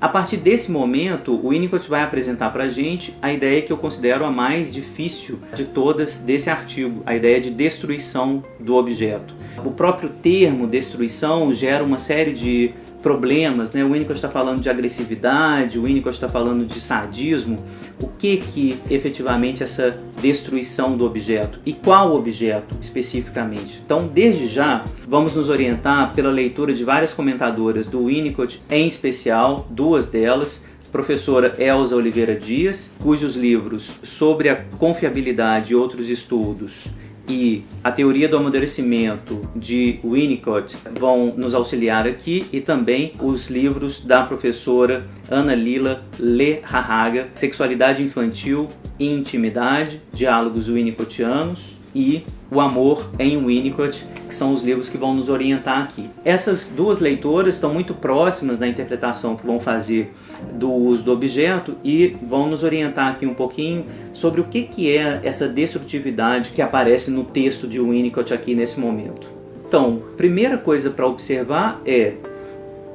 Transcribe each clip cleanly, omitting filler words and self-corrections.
A partir desse momento, o Winnicott vai apresentar para a gente a ideia que eu considero a mais difícil de todas desse artigo, a ideia de destruição do objeto. O próprio termo destruição gera uma série de problemas, né? O Winnicott está falando de agressividade, o Winnicott está falando de sadismo. O que efetivamente essa destruição do objeto e qual objeto especificamente? Então, desde já, vamos nos orientar pela leitura de várias comentadoras do Winnicott, em especial duas delas, professora Elza Oliveira Dias, cujos livros Sobre a Confiabilidade e Outros Estudos e A Teoria do Amadurecimento de Winnicott vão nos auxiliar aqui, e também os livros da professora Ana Lila Leharraga, Sexualidade Infantil e Intimidade, Diálogos Winnicottianos e O Amor em Winnicott, que são os livros que vão nos orientar aqui. Essas duas leitoras estão muito próximas na interpretação que vão fazer do uso do objeto e vão nos orientar aqui um pouquinho sobre o que é essa destrutividade que aparece no texto de Winnicott aqui nesse momento. Então, primeira coisa para observar é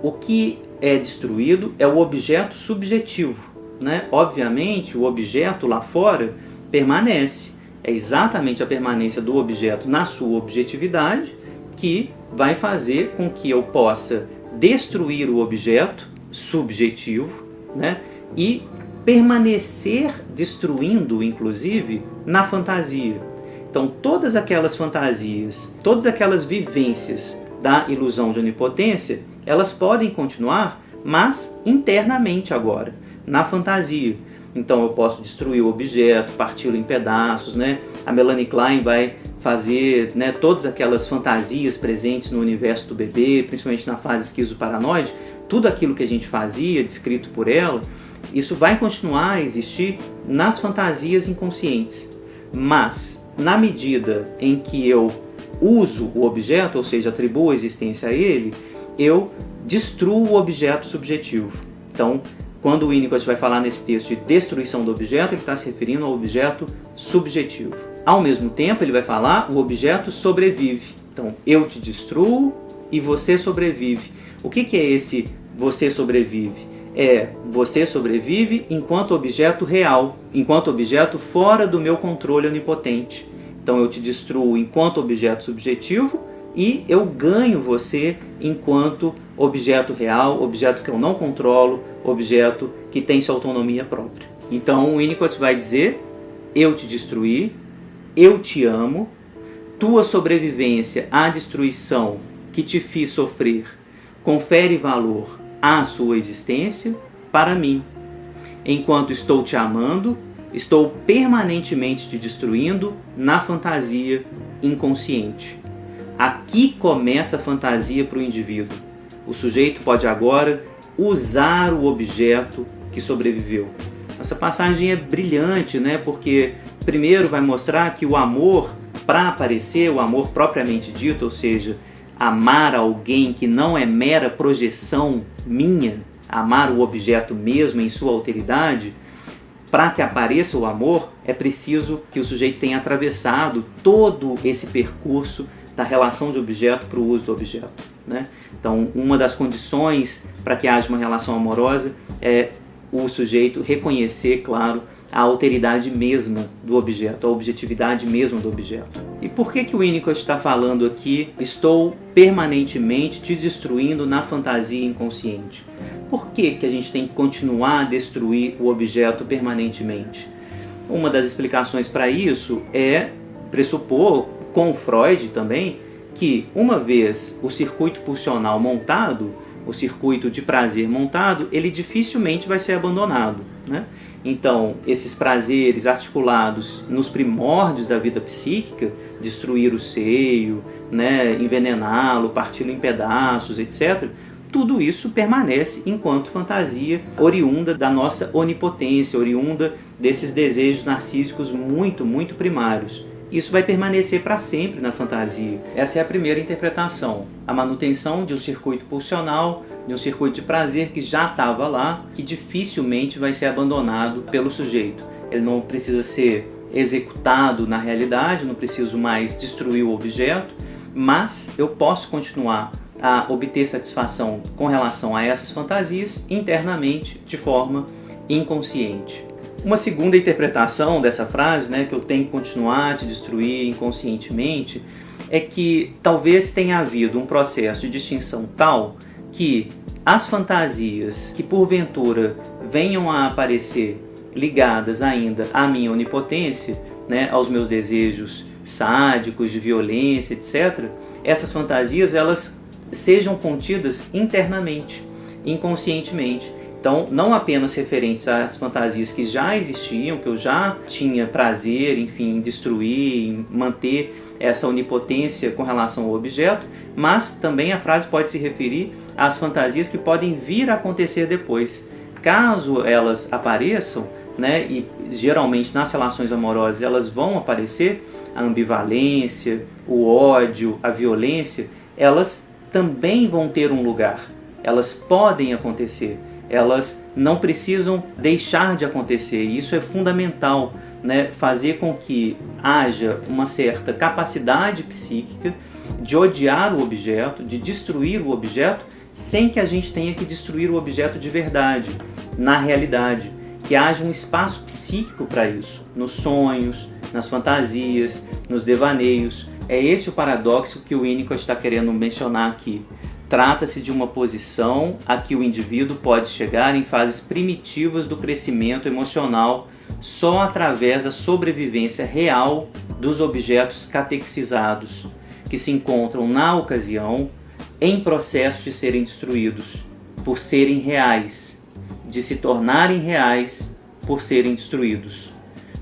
o que é destruído é o objeto subjetivo, né? Obviamente, o objeto lá fora permanece. É exatamente a permanência do objeto na sua objetividade que vai fazer com que eu possa destruir o objeto subjetivo, né? E permanecer destruindo, inclusive, na fantasia. Então, todas aquelas fantasias, todas aquelas vivências da ilusão de onipotência, elas podem continuar, mas internamente agora, na fantasia. Então eu posso destruir o objeto, parti-lo em pedaços, né? A Melanie Klein vai fazer, né, todas aquelas fantasias presentes no universo do bebê, principalmente na fase esquizoparanoide, tudo aquilo que a gente fazia, descrito por ela, isso vai continuar a existir nas fantasias inconscientes. Mas, na medida em que eu uso o objeto, ou seja, atribuo a existência a ele, eu destruo o objeto subjetivo. Então, quando o Winnicott vai falar nesse texto de destruição do objeto, ele está se referindo ao objeto subjetivo. Ao mesmo tempo, ele vai falar o objeto sobrevive. Então, eu te destruo e você sobrevive. O que é esse você sobrevive? É você sobrevive enquanto objeto real, enquanto objeto fora do meu controle onipotente. Então, eu te destruo enquanto objeto subjetivo e eu ganho você enquanto objeto real, objeto que eu não controlo, objeto que tem sua autonomia própria. Então o Winnicott vai dizer: eu te destruí, eu te amo, tua sobrevivência à destruição que te fiz sofrer confere valor à sua existência para mim. Enquanto estou te amando, estou permanentemente te destruindo na fantasia inconsciente. Aqui começa a fantasia para o indivíduo. O sujeito pode agora usar o objeto que sobreviveu. Essa passagem é brilhante, né? Porque primeiro vai mostrar que o amor, para aparecer, o amor propriamente dito, ou seja, amar alguém que não é mera projeção minha, amar o objeto mesmo em sua alteridade, para que apareça o amor, é preciso que o sujeito tenha atravessado todo esse percurso da relação de objeto para o uso do objeto, né? Então, uma das condições para que haja uma relação amorosa é o sujeito reconhecer, claro, a alteridade mesma do objeto, a objetividade mesma do objeto. E por que o Winnicott está falando aqui, estou permanentemente te destruindo na fantasia inconsciente? Por que a gente tem que continuar a destruir o objeto permanentemente? Uma das explicações para isso é pressupor, com Freud também, que uma vez o circuito pulsional montado, o circuito de prazer montado, ele dificilmente vai ser abandonado, né? Então, esses prazeres articulados nos primórdios da vida psíquica, destruir o seio, né, envenená-lo, parti-lo em pedaços, etc., tudo isso permanece enquanto fantasia oriunda da nossa onipotência, oriunda desses desejos narcísicos muito, muito primários. Isso vai permanecer para sempre na fantasia. Essa é a primeira interpretação. A manutenção de um circuito pulsional, de um circuito de prazer que já estava lá, que dificilmente vai ser abandonado pelo sujeito. Ele não precisa ser executado na realidade, não preciso mais destruir o objeto, mas eu posso continuar a obter satisfação com relação a essas fantasias internamente, de forma inconsciente. Uma segunda interpretação dessa frase, né, que eu tenho que continuar a te destruir inconscientemente, é que talvez tenha havido um processo de distinção tal que as fantasias que porventura venham a aparecer ligadas ainda à minha onipotência, né, aos meus desejos sádicos, de violência, etc., essas fantasias elas sejam contidas internamente, inconscientemente. Então, não apenas referentes às fantasias que já existiam, que eu já tinha prazer, enfim, em destruir, em manter essa onipotência com relação ao objeto, mas também a frase pode se referir às fantasias que podem vir a acontecer depois. Caso elas apareçam, né, e geralmente nas relações amorosas elas vão aparecer, a ambivalência, o ódio, a violência, elas também vão ter um lugar, elas podem acontecer. Elas não precisam deixar de acontecer, e isso é fundamental, né? Fazer com que haja uma certa capacidade psíquica de odiar o objeto, de destruir o objeto, sem que a gente tenha que destruir o objeto de verdade, na realidade. Que haja um espaço psíquico para isso, nos sonhos, nas fantasias, nos devaneios. É esse o paradoxo que o Winnicott está querendo mencionar aqui. Trata-se de uma posição a que o indivíduo pode chegar em fases primitivas do crescimento emocional só através da sobrevivência real dos objetos catequizados, que se encontram na ocasião em processo de serem destruídos, por serem reais, de se tornarem reais por serem destruídos,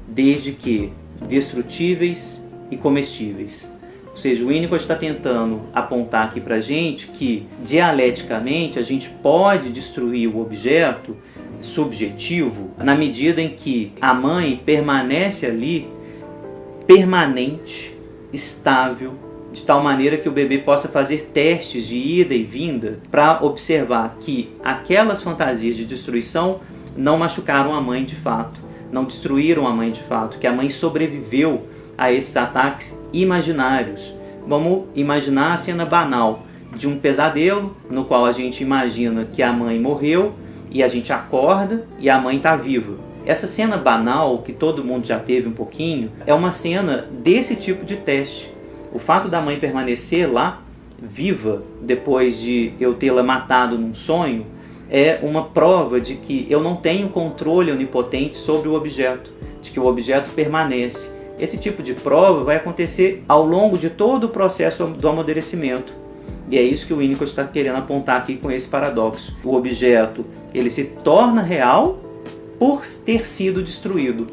desde que destrutíveis e comestíveis. Ou seja, o Winnicott está tentando apontar aqui para a gente que, dialeticamente, a gente pode destruir o objeto subjetivo na medida em que a mãe permanece ali, permanente, estável, de tal maneira que o bebê possa fazer testes de ida e vinda para observar que aquelas fantasias de destruição não machucaram a mãe de fato, não destruíram a mãe de fato, que a mãe sobreviveu a esses ataques imaginários. Vamos imaginar a cena banal de um pesadelo no qual a gente imagina que a mãe morreu e a gente acorda e a mãe está viva. Essa cena banal, que todo mundo já teve um pouquinho, é uma cena desse tipo de teste. O fato da mãe permanecer lá, viva, depois de eu tê-la matado num sonho, é uma prova de que eu não tenho controle onipotente sobre o objeto, de que o objeto permanece. Esse tipo de prova vai acontecer ao longo de todo o processo do amadurecimento. E é isso que o Winnicott está querendo apontar aqui com esse paradoxo. O objeto ele se torna real por ter sido destruído.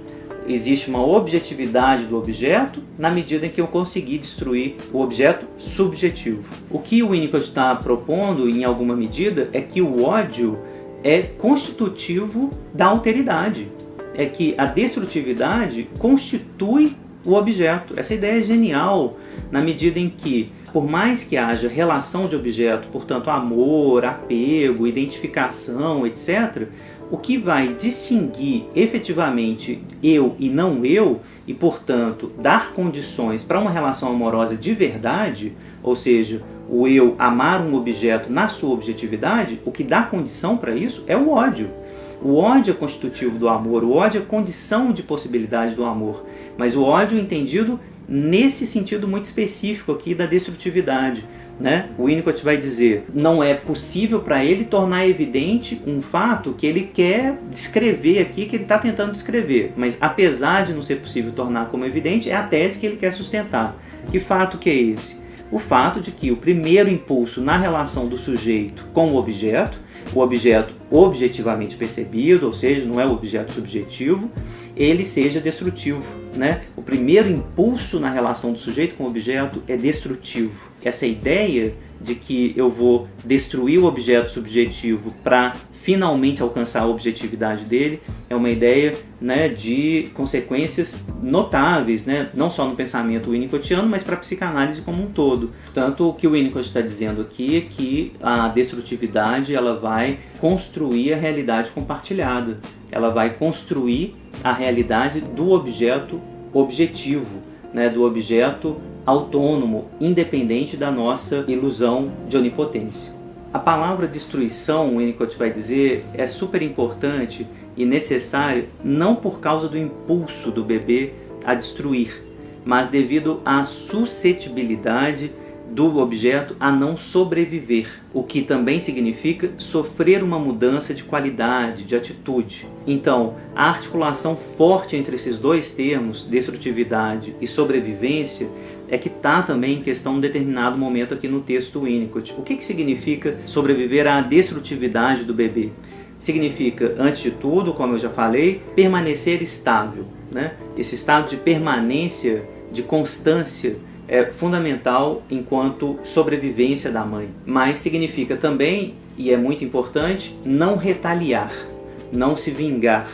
Existe uma objetividade do objeto na medida em que eu consegui destruir o objeto subjetivo. O que o Winnicott está propondo, em alguma medida, é que o ódio é constitutivo da alteridade. É que a destrutividade constitui o objeto. Essa ideia é genial na medida em que, por mais que haja relação de objeto, portanto amor, apego, identificação, etc., o que vai distinguir efetivamente eu e não eu, e portanto dar condições para uma relação amorosa de verdade, ou seja, o eu amar um objeto na sua objetividade, o que dá condição para isso é o ódio. O ódio é constitutivo do amor, o ódio é condição de possibilidade do amor, mas o ódio é entendido nesse sentido muito específico aqui da destrutividade, né? O Winnicott vai dizer, não é possível para ele tornar evidente um fato que ele quer descrever aqui, que ele está tentando descrever, mas apesar de não ser possível tornar como evidente, é a tese que ele quer sustentar. Que fato que é esse? O fato de que o primeiro impulso na relação do sujeito com o objeto objetivamente percebido, ou seja, não é o objeto subjetivo, ele seja destrutivo, né? O primeiro impulso na relação do sujeito com o objeto é destrutivo. Essa ideia de que eu vou destruir o objeto subjetivo para finalmente alcançar a objetividade dele é uma ideia, né, de consequências notáveis, né, não só no pensamento winnicottiano, mas para a psicanálise como um todo. Portanto, o que o Winnicott está dizendo aqui é que a destrutividade ela vai construir a realidade compartilhada, ela vai construir a realidade do objeto objetivo, né, do objeto autônomo, independente da nossa ilusão de onipotência. A palavra destruição, o Winnicott vai dizer, é super importante e necessária não por causa do impulso do bebê a destruir, mas devido à suscetibilidade do objeto a não sobreviver, o que também significa sofrer uma mudança de qualidade, de atitude. Então, a articulação forte entre esses dois termos, destrutividade e sobrevivência, é que está também em questão em um determinado momento aqui no texto Winnicott. O que significa sobreviver à destrutividade do bebê? Significa, antes de tudo, como eu já falei, permanecer estável, né? Esse estado de permanência, de constância, é fundamental enquanto sobrevivência da mãe. Mas significa também, e é muito importante, não retaliar, não se vingar,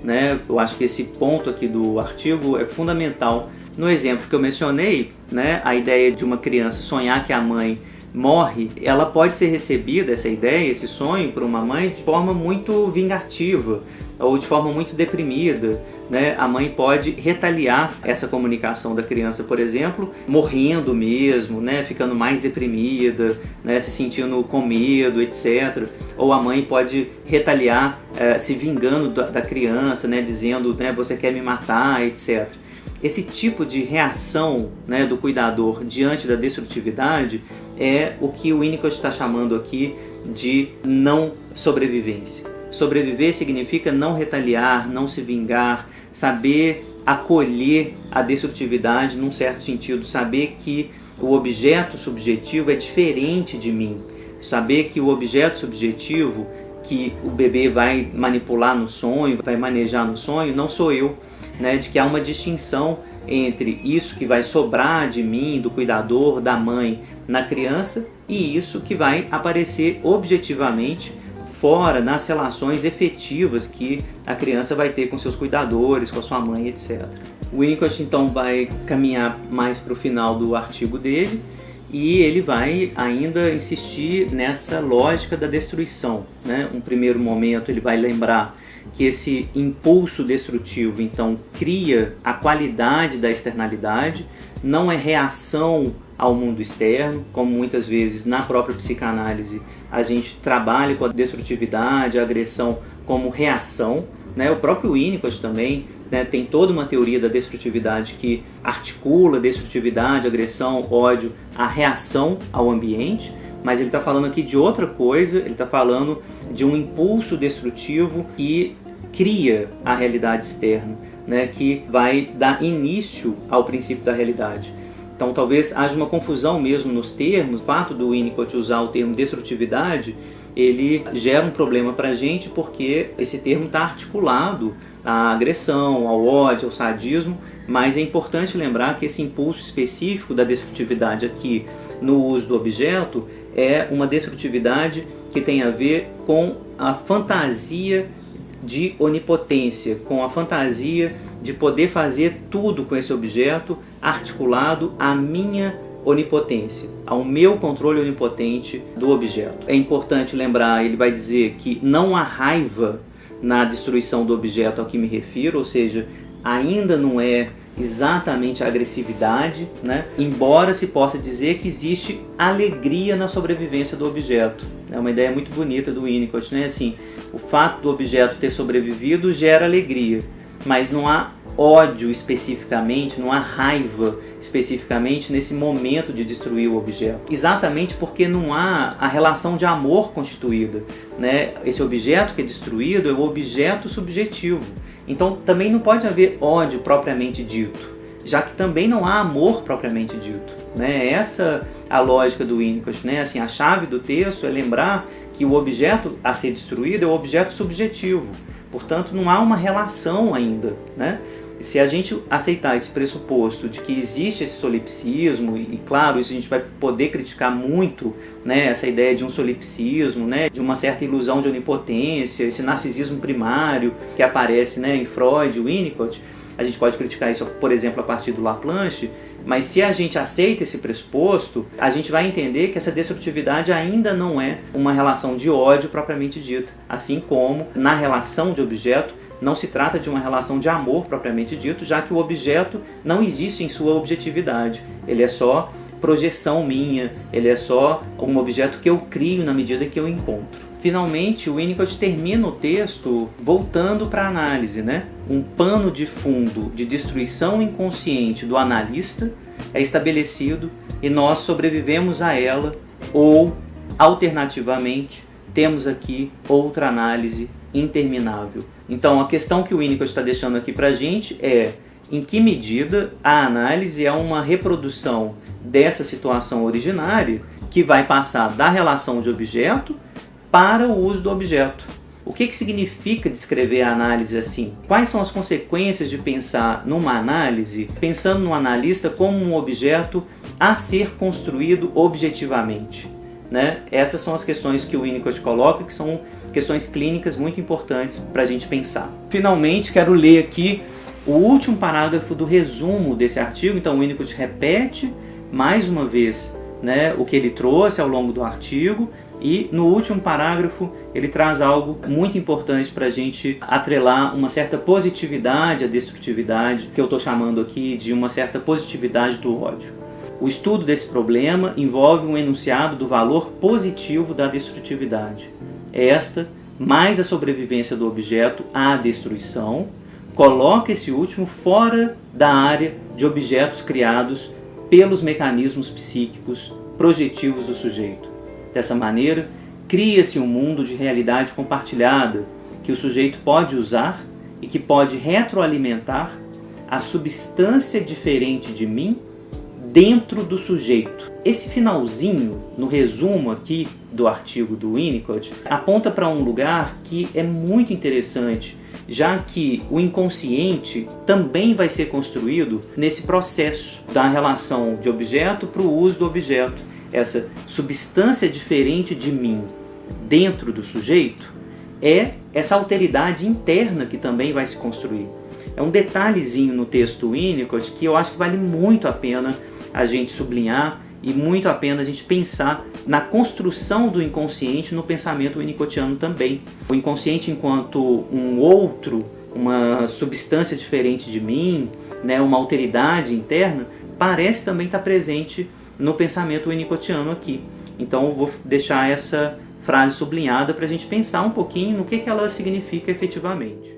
né? Eu acho que esse ponto aqui do artigo é fundamental. No exemplo que eu mencionei, né, a ideia de uma criança sonhar que a mãe morre, ela pode ser recebida, essa ideia, esse sonho, por uma mãe de forma muito vingativa ou de forma muito deprimida, né? A mãe pode retaliar essa comunicação da criança, por exemplo, morrendo mesmo, né? Ficando mais deprimida, né? Se sentindo com medo, etc. Ou a mãe pode retaliar se vingando da criança, né? Dizendo, né, você quer me matar, etc. Esse tipo de reação, né, do cuidador diante da destrutividade é o que o Winnicott está chamando aqui de não sobrevivência. Sobreviver significa não retaliar, não se vingar, saber acolher a destrutividade num certo sentido, saber que o objeto subjetivo é diferente de mim, saber que o objeto subjetivo que o bebê vai manipular no sonho, vai manejar no sonho, não sou eu, né? De que há uma distinção entre isso que vai sobrar de mim, do cuidador, da mãe, na criança, e isso que vai aparecer objetivamente fora, nas relações efetivas que a criança vai ter com seus cuidadores, com a sua mãe, etc. O Winnicott então vai caminhar mais para o final do artigo dele e ele vai ainda insistir nessa lógica da destruição, né? Um primeiro momento ele vai lembrar que esse impulso destrutivo então cria a qualidade da externalidade, não é reação ao mundo externo, como muitas vezes na própria psicanálise a gente trabalha com a destrutividade, a agressão como reação, né? O próprio Winnicott também, né, tem toda uma teoria da destrutividade que articula destrutividade, agressão, ódio, a reação ao ambiente, mas ele está falando aqui de outra coisa, ele está falando de um impulso destrutivo que cria a realidade externa, né, que vai dar início ao princípio da realidade. Então talvez haja uma confusão mesmo nos termos. O fato do Winnicott usar o termo destrutividade, ele gera um problema para a gente porque esse termo está articulado à agressão, ao ódio, ao sadismo, mas é importante lembrar que esse impulso específico da destrutividade aqui no uso do objeto é uma destrutividade que tem a ver com a fantasia de onipotência, com a fantasia de poder fazer tudo com esse objeto articulado à minha onipotência, ao meu controle onipotente do objeto. É importante lembrar, ele vai dizer que não há raiva na destruição do objeto ao que me refiro, ou seja, ainda não é exatamente a agressividade, né? Embora se possa dizer que existe alegria na sobrevivência do objeto. É uma ideia muito bonita do Winnicott, né? Assim, o fato do objeto ter sobrevivido gera alegria, mas não há ódio especificamente, não há raiva especificamente nesse momento de destruir o objeto. Exatamente porque não há a relação de amor constituída, né? Esse objeto que é destruído é o objeto subjetivo. Então também não pode haver ódio propriamente dito, já que também não há amor propriamente dito, né? Essa é a lógica do Winnicott, né? Assim, a chave do texto é lembrar que o objeto a ser destruído é o objeto subjetivo. Portanto, não há uma relação ainda, né? Se a gente aceitar esse pressuposto de que existe esse solipsismo, e claro, isso a gente vai poder criticar muito, né, essa ideia de um solipsismo, né, de uma certa ilusão de onipotência, esse narcisismo primário que aparece, né, em Freud, Winnicott, a gente pode criticar isso, por exemplo, a partir do Laplanche, mas se a gente aceita esse pressuposto, a gente vai entender que essa destrutividade ainda não é uma relação de ódio propriamente dita, assim como na relação de objeto não se trata de uma relação de amor propriamente dito, já que o objeto não existe em sua objetividade. Ele é só projeção minha, ele é só um objeto que eu crio na medida que eu encontro. Finalmente, o Winnicott termina o texto voltando para a análise, né? Um pano de fundo de destruição inconsciente do analista é estabelecido e nós sobrevivemos a ela, ou, alternativamente, temos aqui outra análise interminável. Então, a questão que o Winnicott está deixando aqui para a gente é: em que medida a análise é uma reprodução dessa situação originária que vai passar da relação de objeto para o uso do objeto. O que significa descrever a análise assim? Quais são as consequências de pensar numa análise, pensando no analista como um objeto a ser construído objetivamente? Né? Essas são as questões que o Winnicott coloca, que são questões clínicas muito importantes para a gente pensar. Finalmente, quero ler aqui o último parágrafo do resumo desse artigo. Então, o Winnicott repete mais uma vez, né, o que ele trouxe ao longo do artigo, e no último parágrafo ele traz algo muito importante para a gente atrelar uma certa positividade à destrutividade, que eu estou chamando aqui de uma certa positividade do ódio. O estudo desse problema envolve um enunciado do valor positivo da destrutividade. Esta, mais a sobrevivência do objeto à destruição, coloca esse último fora da área de objetos criados pelos mecanismos psíquicos projetivos do sujeito. Dessa maneira, cria-se um mundo de realidade compartilhada que o sujeito pode usar e que pode retroalimentar a substância diferente de mim dentro do sujeito. Esse finalzinho, no resumo aqui do artigo do Winnicott, aponta para um lugar que é muito interessante, já que o inconsciente também vai ser construído nesse processo da relação de objeto para o uso do objeto. Essa substância diferente de mim dentro do sujeito é essa alteridade interna que também vai se construir. É um detalhezinho no texto do Winnicott que eu acho que vale muito a pena a gente sublinhar e muito a pena a gente pensar na construção do inconsciente no pensamento winnicottiano também. O inconsciente enquanto um outro, uma substância diferente de mim, né, uma alteridade interna, parece também estar presente no pensamento winnicottiano aqui. Então eu vou deixar essa frase sublinhada para a gente pensar um pouquinho no que ela significa efetivamente.